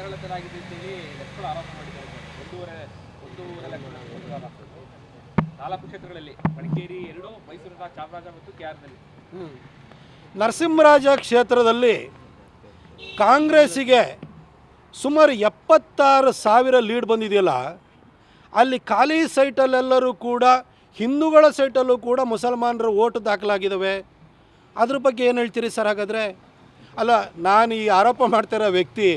ಮತಗಳಾಗಿದೆ ಅಂತೇಳಿ ಲಕ್ಷಗಳು ಆರೋಪ ಮಾಡಿದ್ದಾರೆ. ಒಂದೂವರೆ ಲಕ್ಷ 4 ಕ್ಷೇತ್ರಗಳಲ್ಲಿ ಮಡಿಕೇರಿ 2, ಮೈಸೂರಿನ ಚಾಮರಾಜ ಮತ್ತು ಕೆಆರ್ನಲ್ಲಿ. ನರಸಿಂಹರಾಜ ಕ್ಷೇತ್ರದಲ್ಲಿ ಕಾಂಗ್ರೆಸ್ಸಿಗೆ ಸುಮಾರು 76,000 ಲೀಡ್ ಬಂದಿದೆಯಲ್ಲ, ಅಲ್ಲಿ ಖಾಲಿ ಸೈಟಲ್ಲೆಲ್ಲರೂ ಕೂಡ ಹಿಂದೂಗಳ ಸೈಟಲ್ಲೂ ಕೂಡ ಮುಸಲ್ಮಾನರ ಓಟು ದಾಖಲಾಗಿದ್ದಾವೆ. ಅದ್ರ ಬಗ್ಗೆ ಏನು ಹೇಳ್ತೀರಿ ಸರ್? ಹಾಗಾದರೆ ಅಲ್ಲ, ನಾನು ಈ ಆರೋಪ ಮಾಡ್ತಿರೋ ವ್ಯಕ್ತಿ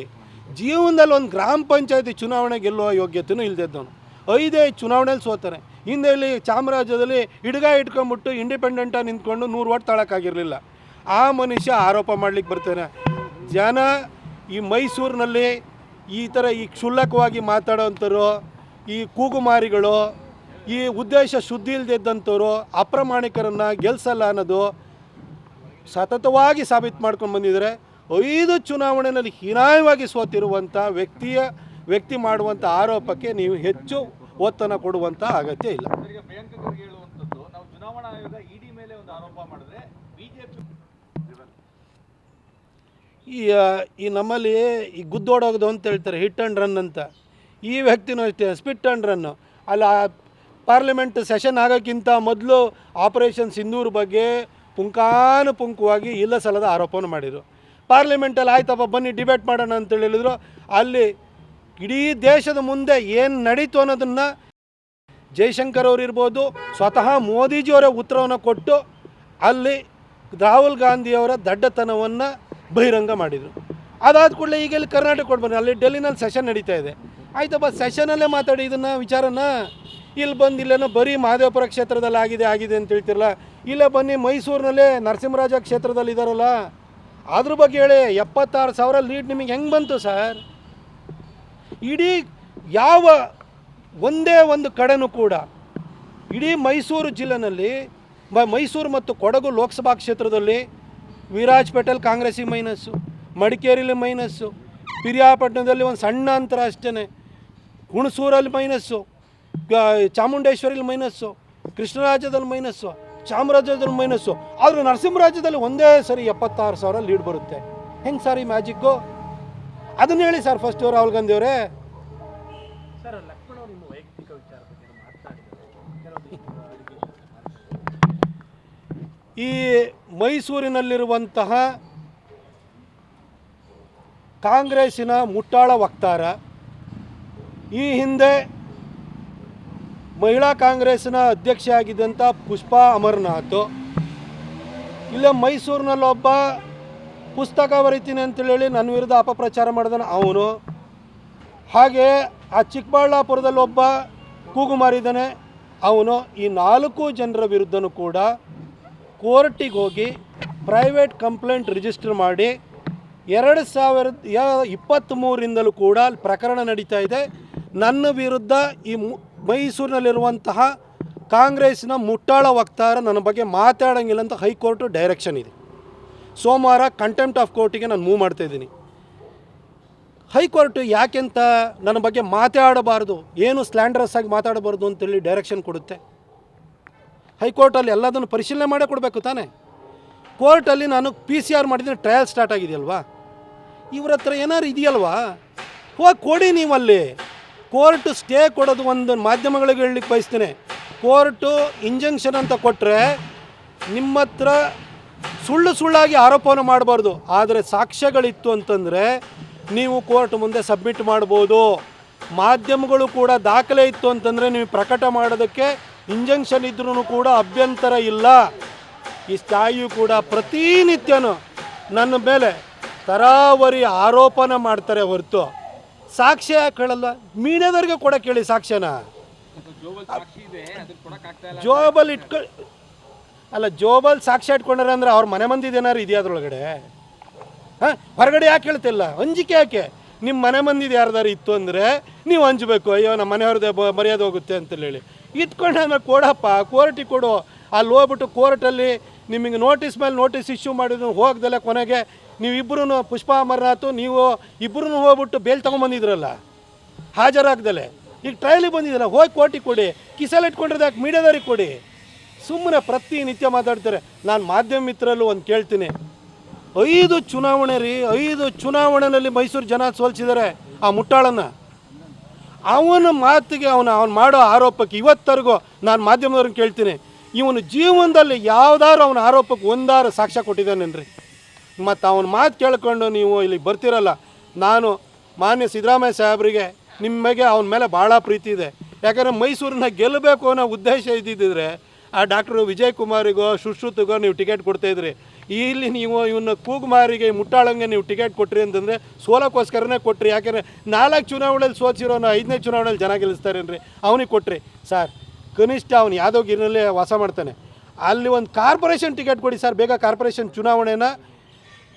ಜೀವನದಲ್ಲಿ ಒಂದು ಗ್ರಾಮ ಪಂಚಾಯತಿ ಚುನಾವಣೆ ಗೆಲ್ಲುವ ಯೋಗ್ಯತೆಯೂ ಇಲ್ಲದಿದ್ದವನು. 5 ಚುನಾವಣೆಯಲ್ಲಿ ಸೋತಾನೆ. ಹಿಂದೆ ಇಲ್ಲಿ ಚಾಮರಾಜದಲ್ಲಿ ಹಿಡ್ಗ ಇಟ್ಕೊಂಡ್ಬಿಟ್ಟು ಇಂಡಿಪೆಂಡೆಂಟಾಗಿ ನಿಂತ್ಕೊಂಡು 100 ಓಟ್ ತಾಳಕ್ಕಾಗಿರಲಿಲ್ಲ. ಆ ಮನುಷ್ಯ ಆರೋಪ ಮಾಡಲಿಕ್ಕೆ ಬರ್ತಾನೆ. ಜನ ಈ ಮೈಸೂರಿನಲ್ಲಿ ಈ ಥರ ಈ ಕ್ಷುಲ್ಲಕವಾಗಿ ಮಾತಾಡೋವಂಥವ್ರು, ಈ ಕೂಗುಮಾರಿಗಳು, ಈ ಉದ್ದೇಶ ಶುದ್ಧಿ ಇಲ್ಲದಿದ್ದಂಥವ್ರು ಅಪ್ರಾಮಾಣಿಕರನ್ನು ಗೆಲ್ಲಿಸಲ್ಲ ಅನ್ನೋದು ಸತತವಾಗಿ ಸಾಬೀತು ಮಾಡ್ಕೊಂಡು ಬಂದಿದ್ದಾರೆ. 5 ಚುನಾವಣೆಯಲ್ಲಿ ಹೀನಾಯವಾಗಿ ಸೋತಿರುವಂಥ ವ್ಯಕ್ತಿ ಮಾಡುವಂಥ ಆರೋಪಕ್ಕೆ ನೀವು ಹೆಚ್ಚು ಒತ್ತನ್ನು ಕೊಡುವಂಥ ಅಗತ್ಯ ಇಲ್ಲ. ಪ್ರಿಯಾಂಕಾ ಖರ್ಗೆ ಹೇಳುವಂಥದ್ದು, ನಾವು ಚುನಾವಣಾ ಆಯೋಗ ಇಡಿ ಮೇಲೆ ಒಂದು ಆರೋಪ ಮಾಡಿದ್ರೆ ಬಿಜೆಪಿ ಈ ನಮ್ಮಲ್ಲಿ ಈ ಗುದ್ದೋಡೋಗೋದು ಅಂತ ಹೇಳ್ತಾರೆ, ಹಿಟ್ ಆ್ಯಂಡ್ ರನ್ ಅಂತ. ಈ ವ್ಯಕ್ತಿನೂ ಅಷ್ಟೇ, ಸ್ಪಿಟ್ ಆ್ಯಂಡ್ ರನ್ನು. ಅಲ್ಲ, ಪಾರ್ಲಿಮೆಂಟ್ ಸೆಷನ್ ಆಗೋಕ್ಕಿಂತ ಮೊದಲು ಆಪರೇಷನ್ ಸಿಂಧೂರ್ ಬಗ್ಗೆ ಪುಂಖಾನುಪುಂಖವಾಗಿ ಇಲ್ಲ ಸಲ್ಲದ ಆರೋಪವನ್ನು ಮಾಡಿದರು. ಪಾರ್ಲಿಮೆಂಟಲ್ಲಿ ಆಯ್ತಪ್ಪ ಬನ್ನಿ ಡಿಬೇಟ್ ಮಾಡೋಣ ಅಂತೇಳಿ ಹೇಳಿದ್ರು. ಅಲ್ಲಿ ಇಡೀ ದೇಶದ ಮುಂದೆ ಏನು ನಡೀತು ಅನ್ನೋದನ್ನು ಜೈಶಂಕರ್ ಅವರು ಇರ್ಬೋದು, ಸ್ವತಃ ಮೋದಿಜಿಯವರೇ ಉತ್ತರವನ್ನು ಕೊಟ್ಟು ಅಲ್ಲಿ ರಾಹುಲ್ ಗಾಂಧಿಯವರ ದಡ್ಡತನವನ್ನು ಬಹಿರಂಗ ಮಾಡಿದರು. ಅದಾದ ಕೂಡಲೇ ಈಗ ಇಲ್ಲಿ ಕರ್ನಾಟಕ ಕೊಡ್ಬನ್ನಿ, ಅಲ್ಲಿ ಡೆಲ್ಲಿನಲ್ಲಿ ಸೆಷನ್ ನಡೀತಾ ಇದೆ. ಆಯ್ತಪ್ಪ, ಸೆಷನಲ್ಲೇ ಮಾತಾಡಿ ಇದನ್ನು ವಿಚಾರನ. ಇಲ್ಲಿ ಬಂದು ಇಲ್ಲೇನೋ ಬರೀ ಮಹದೇವಪುರ ಕ್ಷೇತ್ರದಲ್ಲಿ ಆಗಿದೆ ಅಂತ ಹೇಳ್ತಿರಲ್ಲ. ಇಲ್ಲೇ ಬನ್ನಿ ಮೈಸೂರಿನಲ್ಲೇ ನರಸಿಂಹರಾಜ ಕ್ಷೇತ್ರದಲ್ಲಿ ಇದ್ದಾರಲ್ಲ, ಅದ್ರ ಬಗ್ಗೆ ಹೇಳಿ. 76,000 ಲೀಡ್ ನಿಮಗೆ ಹೆಂಗೆ ಬಂತು ಸರ್? ಇಡೀ ಯಾವ ಒಂದೇ ಒಂದು ಕಡೆನೂ ಕೂಡ ಇಡೀ ಮೈಸೂರು ಜಿಲ್ಲೆನಲ್ಲಿ ಮೈಸೂರು ಮತ್ತು ಕೊಡಗು ಲೋಕಸಭಾ ಕ್ಷೇತ್ರದಲ್ಲಿ ವಿರಾಜಪೇಟೆಯಲ್ಲಿ ಕಾಂಗ್ರೆಸ್ಸಿಗೆ ಮೈನಸ್ಸು, ಮಡಿಕೇರಿಯಲ್ಲಿ ಮೈನಸ್ಸು, ಪಿರಿಯಾಪಟ್ಟಣದಲ್ಲಿ ಒಂದು ಸಣ್ಣ ಅಂತರ ಅಷ್ಟೇ, ಹುಣಸೂರಲ್ಲಿ ಮೈನಸ್ಸು, ಚಾಮುಂಡೇಶ್ವರಿಲಿ ಮೈನಸ್ಸು, ಕೃಷ್ಣರಾಜದಲ್ಲಿ ಮೈನಸ್ಸು, ಚಾಮರಾಜದಲ್ಲಿ ಮೈನಸ್ಸು. ಆದರೂ ನರಸಿಂಹರಾಜ್ಯದಲ್ಲಿ ಒಂದೇ ಸರಿ 76,000 ಲೀಡ್ ಬರುತ್ತೆ. ಹೆಂಗೆ ಸರ್ ಈ ಮ್ಯಾಜಿಕ್ಕು? ಅದನ್ನು ಹೇಳಿ ಸರ್ ಫಸ್ಟು ರಾಹುಲ್ ಗಾಂಧಿ ಅವರೇ. ಸರ್, ಲಕ್ಷ್ಮಣ ನಿಮ್ಮ ವೈಯಕ್ತಿಕ ವಿಚಾರ ಬಗ್ಗೆ ಮಾತನಾಡಿದ್ದಾರೆ. ಈ ಮೈಸೂರಿನಲ್ಲಿರುವಂತಹ ಕಾಂಗ್ರೆಸ್ಸಿನ ಮುಟ್ಟಾಳ ವಕ್ತಾರ, ಈ ಹಿಂದೆ ಮಹಿಳಾ ಕಾಂಗ್ರೆಸ್ಸಿನ ಅಧ್ಯಕ್ಷೆ ಆಗಿದ್ದಂಥ ಪುಷ್ಪಾ ಅಮರನಾಥ್, ಇಲ್ಲೇ ಮೈಸೂರಿನಲ್ಲೊಬ್ಬ ಪುಸ್ತಕ ಬರೀತೀನಿ ಅಂತೇಳಿ ನನ್ನ ವಿರುದ್ಧ ಅಪಪ್ರಚಾರ ಮಾಡಿದಾನೆ ಅವನು. ಹಾಗೆ ಆ ಚಿಕ್ಕಬಳ್ಳಾಪುರದಲ್ಲಿ ಒಬ್ಬ ಕೂಗುಮಾರಿದ್ದಾನೆ ಅವನು. ಈ 4 ಜನರ ವಿರುದ್ಧನೂ ಕೂಡ ಕೋರ್ಟಿಗೆ ಹೋಗಿ ಪ್ರೈವೇಟ್ ಕಂಪ್ಲೇಂಟ್ ರಿಜಿಸ್ಟರ್ ಮಾಡಿ 2023ರಿಂದಲೂ ಕೂಡ ಪ್ರಕರಣ ನಡೀತಾ ಇದೆ. ನನ್ನ ವಿರುದ್ಧ ಈ ಮೈಸೂರಿನಲ್ಲಿರುವಂತಹ ಕಾಂಗ್ರೆಸ್ಸಿನ ಮುಟ್ಟಾಳ ವಕ್ತಾರ ನನ್ನ ಬಗ್ಗೆ ಮಾತಾಡೋಂಗಿಲ್ಲ ಅಂತ ಹೈಕೋರ್ಟು ಡೈರೆಕ್ಷನ್ ಇದೆ. ಸೋಮವಾರ ಕಂಟೆಂಪ್ಟ್ ಆಫ್ ಕೋರ್ಟಿಗೆ ನಾನು ಮೂವ್ ಮಾಡ್ತಾಯಿದ್ದೀನಿ. ಹೈಕೋರ್ಟು ಯಾಕೆಂತ ನನ್ನ ಬಗ್ಗೆ ಮಾತಾಡಬಾರ್ದು, ಏನು ಸ್ಲ್ಯಾಂಡರಸ್ ಆಗಿ ಮಾತಾಡಬಾರ್ದು ಅಂತೇಳಿ ಡೈರೆಕ್ಷನ್ ಕೊಡುತ್ತೆ. ಹೈಕೋರ್ಟಲ್ಲಿ ಎಲ್ಲದನ್ನು ಪರಿಶೀಲನೆ ಮಾಡೇ ಕೊಡಬೇಕು ತಾನೇ. ಕೋರ್ಟಲ್ಲಿ ನಾನು PCR ಮಾಡಿದ್ದೀನಿ, ಟ್ರಯಲ್ ಸ್ಟಾರ್ಟ್ ಆಗಿದೆಯಲ್ವಾ. ಇವ್ರ ಹತ್ರ ಏನಾದ್ರು ಇದೆಯಲ್ವಾ, ಹೋಗಿ ಕೊಡಿ ನೀವಲ್ಲಿ. ಕೋರ್ಟು ಸ್ಟೇ ಕೊಡೋದು ಒಂದು ಮಾಧ್ಯಮಗಳಿಗೆ ಹೇಳಲಿಕ್ಕೆ ಬಯಸ್ತೇನೆ. ಕೋರ್ಟು ಇಂಜಂಕ್ಷನ್ ಅಂತ ಕೊಟ್ಟರೆ ನಿಮ್ಮ ಹತ್ರ ಸುಳ್ಳಾಗಿ ಆರೋಪವನ್ನು ಮಾಡಬಾರ್ದು. ಆದರೆ ಸಾಕ್ಷ್ಯಗಳಿತ್ತು ಅಂತಂದರೆ ನೀವು ಕೋರ್ಟ್ ಮುಂದೆ ಸಬ್ಮಿಟ್ ಮಾಡ್ಬೋದು. ಮಾಧ್ಯಮಗಳು ಕೂಡ ದಾಖಲೆ ಇತ್ತು ಅಂತಂದರೆ ನೀವು ಪ್ರಕಟ ಮಾಡೋದಕ್ಕೆ ಇಂಜಂಕ್ಷನ್ ಇದ್ರೂ ಕೂಡ ಅಭ್ಯಂತರ ಇಲ್ಲ. ಈ ಸ್ಥಾಯಿಯು ಕೂಡ ಪ್ರತಿನಿತ್ಯನೂ ನನ್ನ ಮೇಲೆ ತರಾವರಿ ಆರೋಪನ ಮಾಡ್ತಾರೆ ಹೊರತು ಸಾಕ್ಷ್ಯ ಯಾಕೆ ಹೇಳಲ್ಲ? ಮೀಡಿಯಾದವ್ರಿಗೆ ಕೊಡೋಕೆ ಹೇಳಿ ಸಾಕ್ಷ್ಯನ. ಜೋಬಲ್ಲಿ ಜೋಬಲ್ಲಿ ಸಾಕ್ಷ್ಯ ಇಟ್ಕೊಂಡ್ರೆ ಅಂದರೆ ಅವ್ರ ಮನೆ ಮಂದಿದು ಏನಾರು ಇದೆಯಾ ಅದರೊಳಗಡೆ? ಹಾಂ, ಹೊರಗಡೆ ಯಾಕೆ ಹೇಳ್ತಿಲ್ಲ? ಅಂಜಿಕೆ ಯಾಕೆ? ನಿಮ್ಮ ಮನೆ ಮಂದಿದು ಯಾರ್ದಾರು ಇತ್ತು ಅಂದರೆ ನೀವು ಹಂಚಬೇಕು. ಅಯ್ಯೋ ನಮ್ಮ ಮನೆಯವ್ರದ್ದೇ ಮರ್ಯಾದೆ ಹೋಗುತ್ತೆ ಅಂತೇಳಿ ಇಟ್ಕೊಂಡು ಆಮೇಲೆ ಕೊಡಪ್ಪ, ಕೋರ್ಟಿಗೆ ಕೊಡು. ಅಲ್ಲಿ ಹೋಗ್ಬಿಟ್ಟು ಕೋರ್ಟಲ್ಲಿ ನಿಮಗೆ ನೋಟಿಸ್ ಮೇಲೆ ನೋಟಿಸ್ ಇಶ್ಯೂ ಮಾಡಿದ್ರು ಹೋಗ್ದಲ್ಲ, ಕೊನೆಗೆ ನೀವಿಬ್ಬರೂ ಪುಷ್ಪಾ ಅಮರನಾಥ್ ನೀವು ಇಬ್ಬರೂ ಹೋಗ್ಬಿಟ್ಟು ಬೇಲ್ ತೊಗೊಂಬಂದಿದ್ರಲ್ಲ ಹಾಜರಾಗ್ದಲೆ. ಈಗ ಟ್ರಯಲಿಗೆ ಬಂದಿದ್ದಲ್ಲ, ಹೋಗಿ ಕೋರ್ಟಿಗೆ ಕೊಡಿ. ಕಿಸಲ್ಲಿ ಇಟ್ಕೊಂಡಿರೋದು ಯಾಕೆ ಮೀಡಿಯಾದವ್ರಿಗೆ ಕೊಡಿ? ಸುಮ್ಮನೆ ಪ್ರತಿನಿತ್ಯ ಮಾತಾಡ್ತಾರೆ. ನಾನು ಮಾಧ್ಯಮ ಮಿತ್ರಲ್ಲೂ ಒಂದು ಕೇಳ್ತೀನಿ, 5 ಚುನಾವಣೆ ರೀ, 5 ಚುನಾವಣೆಯಲ್ಲಿ ಮೈಸೂರು ಜನ ಸೋಲಿಸಿದ್ದಾರೆ ಆ ಮುಟ್ಟಾಳನ್ನು. ಅವನ ಮಾತಿಗೆ ಅವನು ಮಾಡೋ ಆರೋಪಕ್ಕೆ ಇವತ್ತರೆಗೂ ನಾನು ಮಾಧ್ಯಮದವ್ರನ್ನ ಕೇಳ್ತೀನಿ, ಇವನು ಜೀವನದಲ್ಲಿ ಯಾವುದಾದ್ರು ಅವನ ಆರೋಪಕ್ಕೆ ಒಂದಾರು ಸಾಕ್ಷ್ಯ ಕೊಟ್ಟಿದ್ದಾನೇನ್ರಿ? ಮತ್ತು ಅವನ ಮಾತು ಕೇಳ್ಕೊಂಡು ನೀವು ಇಲ್ಲಿಗೆ ಬರ್ತಿರಲ್ಲ. ನಾನು ಮಾನ್ಯ ಸಿದ್ದರಾಮಯ್ಯ ಸಾಹೇಬರಿಗೆ ನಿಮಗೆ ಅವನ ಮೇಲೆ ಭಾಳ ಪ್ರೀತಿ ಇದೆ. ಯಾಕಂದರೆ ಮೈಸೂರನ್ನ ಗೆಲ್ಲಬೇಕು ಅನ್ನೋ ಉದ್ದೇಶ ಇದ್ದಿದ್ದರೆ ಆ ಡಾಕ್ಟರ್ ವಿಜಯ್ ಕುಮಾರಿಗೋ ಸುಶ್ರುತಿಗೋ ನೀವು ಟಿಕೆಟ್ ಕೊಡ್ತಾಯಿದ್ರಿ. ಇಲ್ಲಿ ನೀವು ಇವನ್ನ ಕೂಗುಮಾರಿಗೆ ಮುಟ್ಟಾಳಂಗೆ ನೀವು ಟಿಕೆಟ್ ಕೊಟ್ರಿ ಅಂತಂದರೆ ಸೋಲಕ್ಕೋಸ್ಕರನೇ ಕೊಟ್ರಿ. ಯಾಕೆಂದರೆ 4 ಚುನಾವಣೆಯಲ್ಲಿ ಸೋಚಿರೋನು 5ನೇ ಚುನಾವಣೆಯಲ್ಲಿ ಜನ ಗೆಲ್ಲಿಸ್ತಾರೇನ್ರಿ? ಅವನಿಗೆ ಕೊಟ್ರಿ ಸರ್. ಕನಿಷ್ಠ ಅವನು ಯಾದವಗಿರಿನಲ್ಲೇ ವಾಸ ಮಾಡ್ತಾನೆ, ಅಲ್ಲಿ ಒಂದು ಕಾರ್ಪೊರೇಷನ್ ಟಿಕೆಟ್ ಕೊಡಿ ಸರ್. ಬೇಗ ಕಾರ್ಪೊರೇಷನ್ ಚುನಾವಣೆನ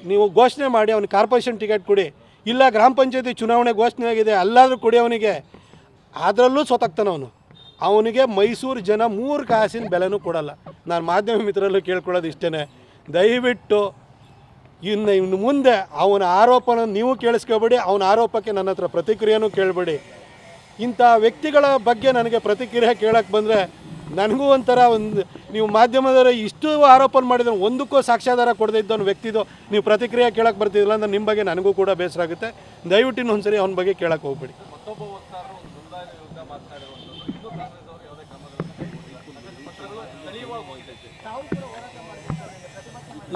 ನೀವು ಘೋಷಣೆ ಮಾಡಿ ಅವನಿಗೆ ಕಾರ್ಪೊರೇಷನ್ ಟಿಕೆಟ್ ಕೊಡಿ. ಇಲ್ಲ ಗ್ರಾಮ ಪಂಚಾಯತಿ ಚುನಾವಣೆ ಘೋಷಣೆ ಆಗಿದೆ, ಅಲ್ಲಾದರೂ ಕೊಡಿ ಅವನಿಗೆ. ಅದರಲ್ಲೂ ಸೋತಾಗ್ತಾನೆ ಅವನು. ಅವನಿಗೆ ಮೈಸೂರು ಜನ 3 ಕಾಸಿನ ಬೆಲೆನೂ ಕೊಡಲ್ಲ. ನಾನು ಮಾಧ್ಯಮ ಮಿತ್ರರಲ್ಲೂ ಕೇಳ್ಕೊಳ್ಳೋದು ಇಷ್ಟೇ, ದಯವಿಟ್ಟು ಇನ್ನು ಮುಂದೆ ಅವನ ಆರೋಪನ ನೀವು ಕೇಳಿಸ್ಕೋಬೇಡಿ, ಅವನ ಆರೋಪಕ್ಕೆ ನನ್ನ ಹತ್ರ ಪ್ರತಿಕ್ರಿಯೆನೂ ಕೇಳಬೇಡಿ. ಇಂಥ ವ್ಯಕ್ತಿಗಳ ಬಗ್ಗೆ ನನಗೆ ಪ್ರತಿಕ್ರಿಯೆ ಕೇಳೋಕ್ಕೆ ಬಂದರೆ ನನಗೂ ಒಂಥರ ನೀವು ಮಾಧ್ಯಮದವರ ಇಷ್ಟು ಆರೋಪ ಮಾಡಿದ್ರೆ ಒಂದಕ್ಕೂ ಸಾಕ್ಷ್ಯಾಧಾರ ಕೊಡದೇ ಇದ್ದವನು ವ್ಯಕ್ತಿದು ನೀವು ಪ್ರತಿಕ್ರಿಯೆ ಕೇಳಕ್ಕೆ ಬರ್ತಿದ್ದಿಲ್ಲ ಅಂದರೆ ನಿಮ್ಮ ಬಗ್ಗೆ ನನಗೂ ಕೂಡ ಬೇಸರ ಆಗುತ್ತೆ. ದಯವಿಟ್ಟು ಇನ್ನೊಂದ್ಸರಿ ಅವನ ಬಗ್ಗೆ ಕೇಳಕ್ಕೆ ಹೋಗ್ಬೇಡಿ. ಮತ್ತೊಬ್ಬ ವಕ್ತಾರರು ಸಮುದಾಯದ ವಿರುದ್ಧ ಮಾತನಾಡಿರುವಂಥದ್ದು ಇನ್ನೂ ಕಾಂಗ್ರೆಸ್ ಅವರು ಯಾವುದೇ ಕ್ರಮಗಳನ್ನು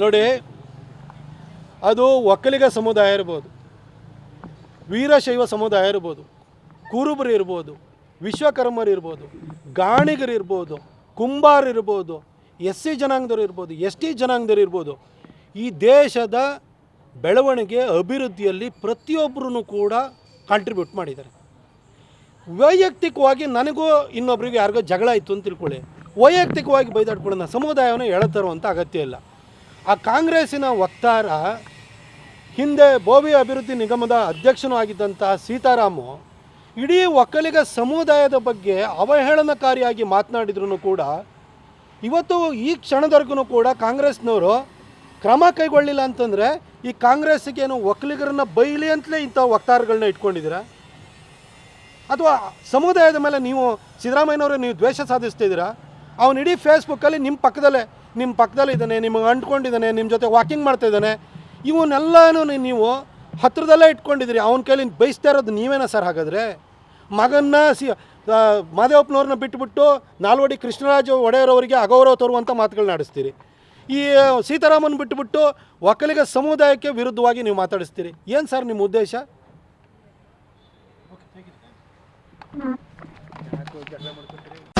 ನೋಡಿ, ಅದು ಒಕ್ಕಲಿಗ ಸಮುದಾಯ ಇರ್ಬೋದು, ವೀರಶೈವ ಸಮುದಾಯ ಇರ್ಬೋದು, ಕುರುಬರು ಇರ್ಬೋದು, ವಿಶ್ವಕರ್ಮರು ಇರ್ಬೋದು, ಗಾಣಿಗರು ಇರ್ಬೋದು, ಕುಂಬಾರ ಇರ್ಬೋದು, SC ಜನಾಂಗದವರು ಇರ್ಬೋದು, ST ಜನಾಂಗದವರು ಇರ್ಬೋದು. ಈ ದೇಶದ ಬೆಳವಣಿಗೆ ಅಭಿವೃದ್ಧಿಯಲ್ಲಿ ಪ್ರತಿಯೊಬ್ಬರೂ ಕೂಡ ಕಾಂಟ್ರಿಬ್ಯೂಟ್ ಮಾಡಿದ್ದಾರೆ. ವೈಯಕ್ತಿಕವಾಗಿ ನನಗೂ ಇನ್ನೊಬ್ರಿಗೆ ಯಾರಿಗೋ ಜಗಳ ಇತ್ತು ಅಂತ ತಿಳ್ಕೊಳ್ಳಿ, ವೈಯಕ್ತಿಕವಾಗಿ ಬೈದಾಡ್ಕೊಳ್ಳೋಣ, ಸಮುದಾಯವನ್ನು ಎಳೆತರುವಂಥ ಅಗತ್ಯ ಇಲ್ಲ. ಆ ಕಾಂಗ್ರೆಸ್ಸಿನ ವಕ್ತಾರ ಹಿಂದೆ ಬೋವಿ ಅಭಿವೃದ್ಧಿ ನಿಗಮದ ಅಧ್ಯಕ್ಷನೂ ಆಗಿದ್ದಂತಹ ಸೀತಾರಾಮು ಇಡೀ ಒಕ್ಕಲಿಗ ಸಮುದಾಯದ ಬಗ್ಗೆ ಅವಹೇಳನಕಾರಿಯಾಗಿ ಮಾತನಾಡಿದ್ರು ಕೂಡ ಇವತ್ತು ಈ ಕ್ಷಣದವರೆಗೂ ಕೂಡ ಕಾಂಗ್ರೆಸ್ನವರು ಕ್ರಮ ಕೈಗೊಳ್ಳಿಲ್ಲ ಅಂತಂದರೆ ಈ ಕಾಂಗ್ರೆಸ್ಸಿಗೇನು ಒಕ್ಕಲಿಗರನ್ನ ಬೈಲಿ ಅಂತಲೇ ಇಂಥ ವಕ್ತಾರಗಳನ್ನ ಇಟ್ಕೊಂಡಿದ್ದೀರಾ? ಅಥವಾ ಸಮುದಾಯದ ಮೇಲೆ ನೀವು ಸಿದ್ದರಾಮಯ್ಯನವರು ನೀವು ದ್ವೇಷ ಸಾಧಿಸ್ತಿದ್ದೀರಾ? ಅವನು ಇಡೀ ಫೇಸ್ಬುಕ್ಕಲ್ಲಿ ನಿಮ್ಮ ಪಕ್ಕದಲ್ಲೇ ಇದ್ದಾನೆ, ನಿಮಗೆ ಅಂಟ್ಕೊಂಡಿದ್ದಾನೆ, ನಿಮ್ಮ ಜೊತೆ ವಾಕಿಂಗ್ ಮಾಡ್ತಾಯಿದ್ದಾನೆ. ಇವನ್ನೆಲ್ಲನೂ ನೀವು ಹತ್ತಿರದಲ್ಲೇ ಇಟ್ಕೊಂಡಿದ್ದೀರಿ. ಅವನ ಕೈಲಿ ಬಯಸ್ತಾ ಇರೋದು ನೀವೇನ ಸರ್? ಹಾಗಾದರೆ ಮಗನ್ನ ಮಾದೇವಪ್ಪನವ್ರನ್ನ ಬಿಟ್ಟುಬಿಟ್ಟು ನಾಲ್ವಡಿ ಕೃಷ್ಣರಾಜ ಒಡೆಯರವರಿಗೆ ಅಗೌರವ ತರುವಂಥ ಮಾತುಗಳನ್ನ ಆಡಿಸ್ತೀರಿ. ಈ ಸೀತಾರಾಮನ್ ಬಿಟ್ಟುಬಿಟ್ಟು ಒಕ್ಕಲಿಗ ಸಮುದಾಯಕ್ಕೆ ವಿರುದ್ಧವಾಗಿ ನೀವು ಮಾತಾಡಿಸ್ತೀರಿ. ಏನು ಸರ್ ನಿಮ್ಮ ಉದ್ದೇಶ? ಜಗಳ ಮಾಡ್ಕೊತೀರಿ.